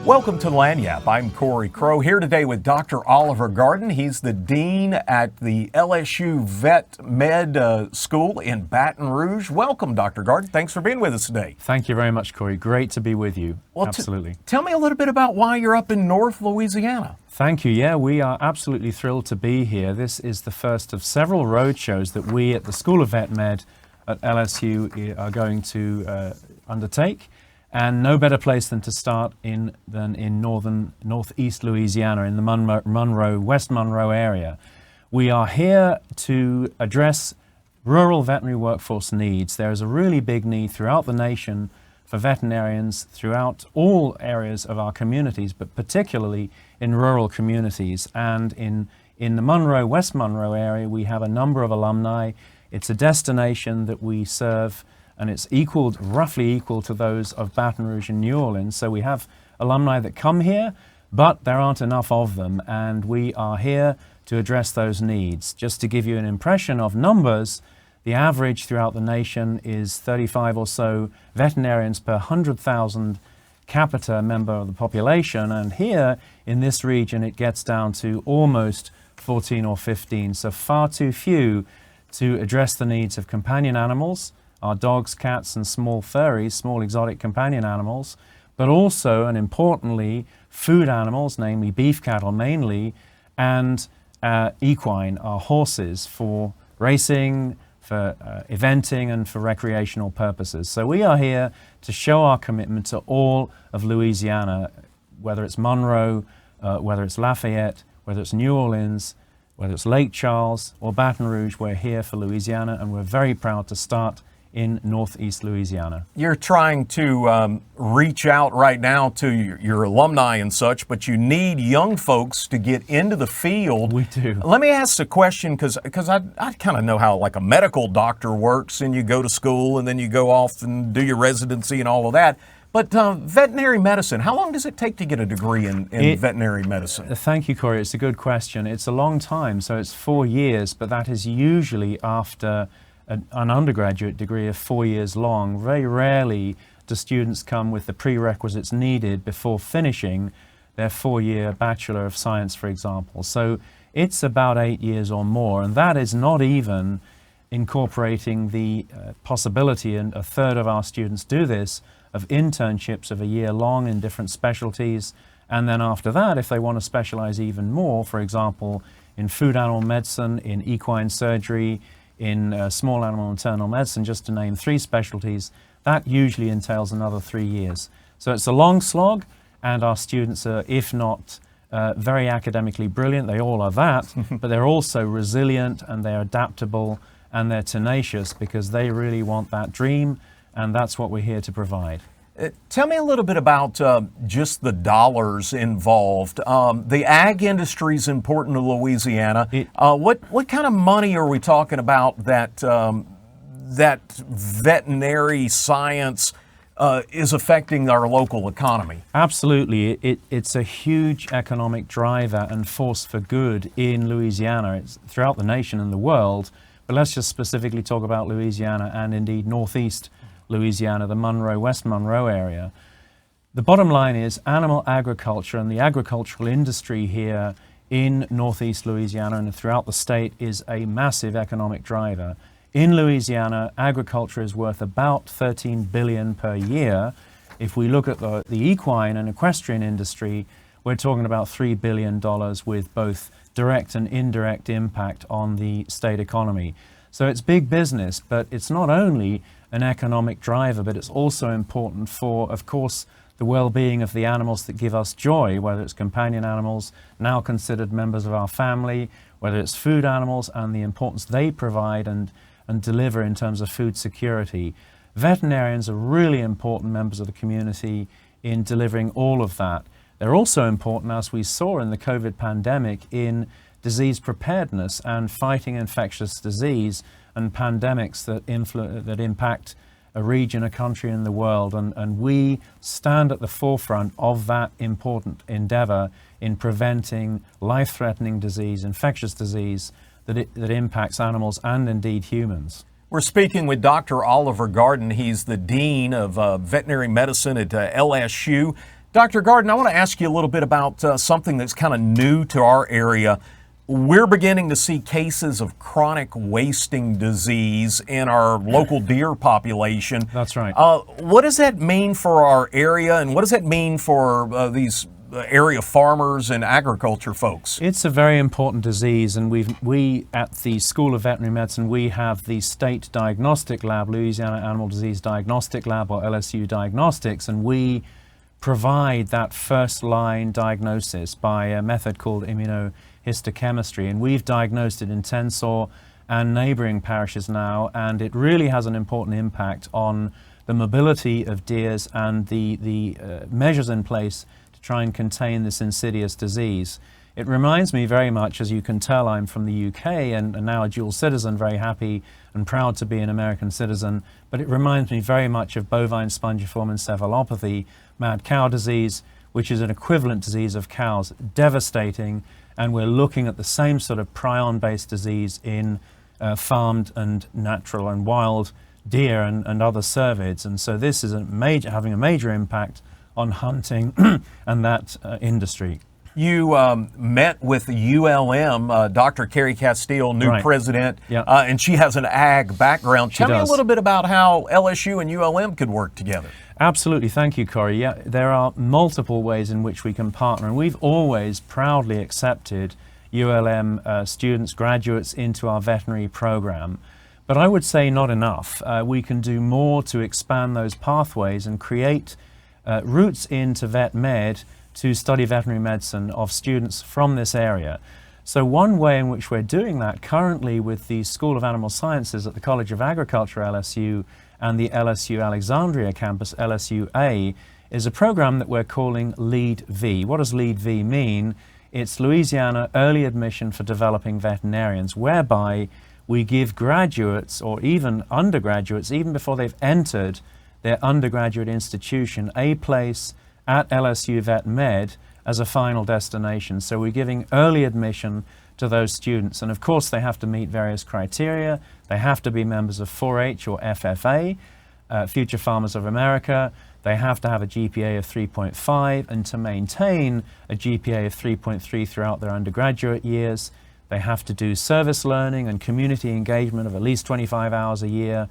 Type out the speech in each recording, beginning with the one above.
Welcome to Lagniappe. I'm Cory Crowe, here today with Dr. Oliver Garden. He's the dean at the LSU Vet Med School in Baton Rouge. Welcome, Dr. Garden. Thanks for being with us today. Thank you very much, Cory. Great to be with you. Well, absolutely. Tell me a little bit about why you're up in North Louisiana. Thank you. Yeah, we are absolutely thrilled to be here. This is the first of several road shows that we at the School of Vet Med at LSU are going to undertake. And no better place than to start than in northeast Louisiana, in the West Monroe area. We are here to address rural veterinary workforce needs. There is a really big need throughout the nation for veterinarians throughout all areas of our communities, but particularly in rural communities. And in the West Monroe area, we have a number of alumni. It's a destination that we serve, and it's roughly equal to those of Baton Rouge and New Orleans. So we have alumni that come here, but there aren't enough of them, and we are here to address those needs. Just to give you an impression of numbers, the average throughout the nation is 35 or so veterinarians per 100,000 capita member of the population, and here in this region it gets down to almost 14 or 15, so far too few to address the needs of companion animals, our dogs, cats, and small furries, small exotic companion animals, but also, and importantly, food animals, namely beef cattle mainly, and equine, our horses, for racing, for eventing, and for recreational purposes. So we are here to show our commitment to all of Louisiana, whether it's Monroe, whether it's Lafayette, whether it's New Orleans, whether it's Lake Charles or Baton Rouge. We're here for Louisiana, and we're very proud to start in northeast Louisiana. You're trying to reach out right now to your alumni and such, but you need young folks to get into the field. We do. Let me ask a question, because I kind of know how like a medical doctor works, and you go to school and then you go off and do your residency and all of that. But veterinary medicine, how long does it take to get a degree in veterinary medicine? Thank you, Cory. It's a good question. It's a long time, so it's 4 years, but that is usually after an undergraduate degree of 4 years long. Very rarely do students come with the prerequisites needed before finishing their 4-year Bachelor of Science, for example. So it's about 8 years or more, and that is not even incorporating the possibility, and a third of our students do this, of internships of a year long in different specialties. And then after that, if they want to specialize even more, for example, in food animal medicine, in equine surgery, in small animal internal medicine, just to name 3 specialties, that usually entails another 3 years. So it's a long slog, and our students are, if not very academically brilliant, they all are that, but they're also resilient, and they're adaptable, and they're tenacious, because they really want that dream, and that's what we're here to provide. Tell me a little bit about just the dollars involved. The ag industry is important to Louisiana. What kind of money are we talking about that veterinary science is affecting our local economy? Absolutely. It's a huge economic driver and force for good in Louisiana. It's throughout the nation and the world, but let's just specifically talk about Louisiana and indeed northeast Louisiana, the West Monroe area. The bottom line is animal agriculture and the agricultural industry here in northeast Louisiana and throughout the state is a massive economic driver. In Louisiana, agriculture is worth about $13 billion per year. If we look at the equine and equestrian industry, we're talking about $3 billion with both direct and indirect impact on the state economy. So it's big business, but it's not only an economic driver, but it's also important for, of course, the well-being of the animals that give us joy, whether it's companion animals, now considered members of our family, whether it's food animals and the importance they provide and deliver in terms of food security. Veterinarians are really important members of the community in delivering all of that. They're also important, as we saw in the COVID pandemic, in disease preparedness and fighting infectious disease and pandemics that impact a region, a country, and the world. And we stand at the forefront of that important endeavor in preventing life-threatening disease, infectious disease, that impacts animals and indeed humans. We're speaking with Dr. Oliver Garden. He's the Dean of Veterinary Medicine at LSU. Dr. Garden, I want to ask you a little bit about something that's kind of new to our area. We're beginning to see cases of chronic wasting disease in our local deer population. That's right. What does that mean for our area, and what does that mean for these area farmers and agriculture folks? It's a very important disease, and we at the School of Veterinary Medicine, we have the state diagnostic lab, Louisiana Animal Disease Diagnostic Lab, or LSU Diagnostics, and we provide that first-line diagnosis by a method called immunohistochemistry, and we've diagnosed it in Tensor and neighboring parishes now, and it really has an important impact on the mobility of deers and the measures in place to try and contain this insidious disease. It reminds me very much, as you can tell, I'm from the UK and now a dual citizen, very happy and proud to be an American citizen, but it reminds me very much of bovine spongiform encephalopathy, mad cow disease, which is an equivalent disease of cows, devastating, and we're looking at the same sort of prion-based disease in farmed and natural and wild deer and other cervids, and so this is having a major impact on hunting and that industry. You met with ULM, Dr. Carrie Castile, new Right. president, Yeah. and she has an ag background. Tell me a does. little bit about how LSU and ULM could work together. Absolutely, thank you, Cory. Yeah, there are multiple ways in which we can partner, and we've always proudly accepted ULM students, graduates into our veterinary program. But I would say not enough. We can do more to expand those pathways and create routes into vet med to study veterinary medicine of students from this area. So one way in which we're doing that currently with the School of Animal Sciences at the College of Agriculture, LSU, and the LSU Alexandria campus, LSU-A, is a program that we're calling LEAD-V. What does LEAD-V mean? It's Louisiana Early Admission for Developing Veterinarians, whereby we give graduates or even undergraduates, even before they've entered their undergraduate institution, a place at LSU Vet Med as a final destination. So we're giving early admission to those students. And of course, they have to meet various criteria. They have to be members of 4-H or FFA, Future Farmers of America. They have to have a GPA of 3.5, and to maintain a GPA of 3.3 throughout their undergraduate years, they have to do service learning and community engagement of at least 25 hours a year,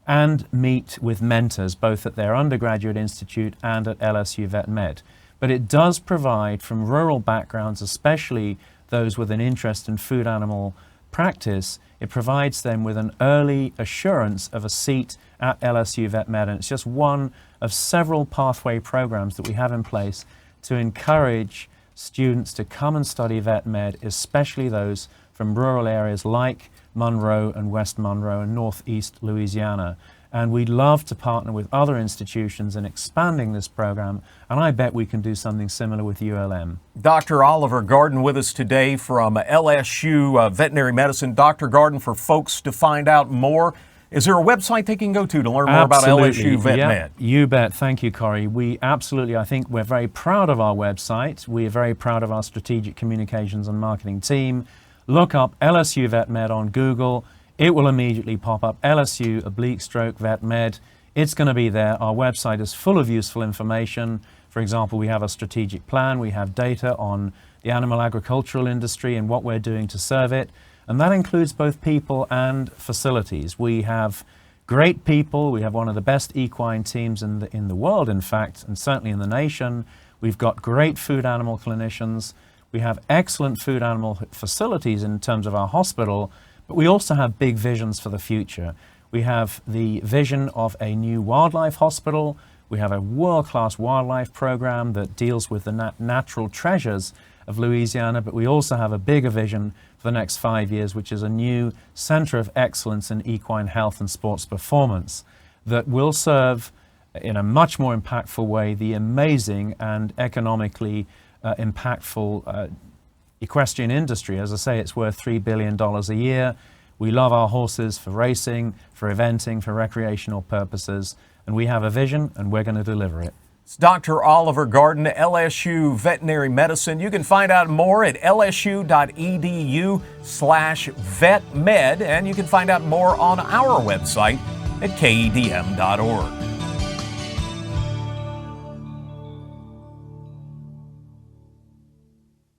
and meet with mentors both at their undergraduate institute and at LSU Vet Med. But it does provide, from rural backgrounds, especially those with an interest in food animal practice, it provides them with an early assurance of a seat at LSU Vet Med, and it's just one of several pathway programs that we have in place to encourage students to come and study vet med, especially those from rural areas like Monroe and West Monroe and Northeast Louisiana. And we'd love to partner with other institutions in expanding this program, and I bet we can do something similar with ULM. Dr. Oliver Garden with us today from LSU Veterinary Medicine. Dr. Garden, for folks to find out more, is there a website they can go to learn more about LSU Vet Med? You bet. Thank you, Cory. We absolutely, I think we're very proud of our website. We are very proud of our strategic communications and marketing team. Look up LSU Vet Med on Google. It will immediately pop up, LSU Vet Med. It's going to be there. Our website is full of useful information. For example, we have a strategic plan. We have data on the animal agricultural industry and what we're doing to serve it. And that includes both people and facilities. We have great people. We have one of the best equine teams in the world, in fact, and certainly in the nation. We've got great food animal clinicians. We have excellent food animal facilities in terms of our hospital, but we also have big visions for the future. We have the vision of a new wildlife hospital. We have a world-class wildlife program that deals with the natural treasures of Louisiana, but we also have a bigger vision for the next 5 years, which is a new center of excellence in equine health and sports performance that will serve in a much more impactful way the amazing and economically impactful equestrian industry. As I say, it's worth $3 billion a year. We love our horses for racing, for eventing, for recreational purposes, and we have a vision and we're going to deliver it. It's Dr. Oliver Garden, LSU Veterinary Medicine. You can find out more at lsu.edu/vetmed, and you can find out more on our website at kedm.org.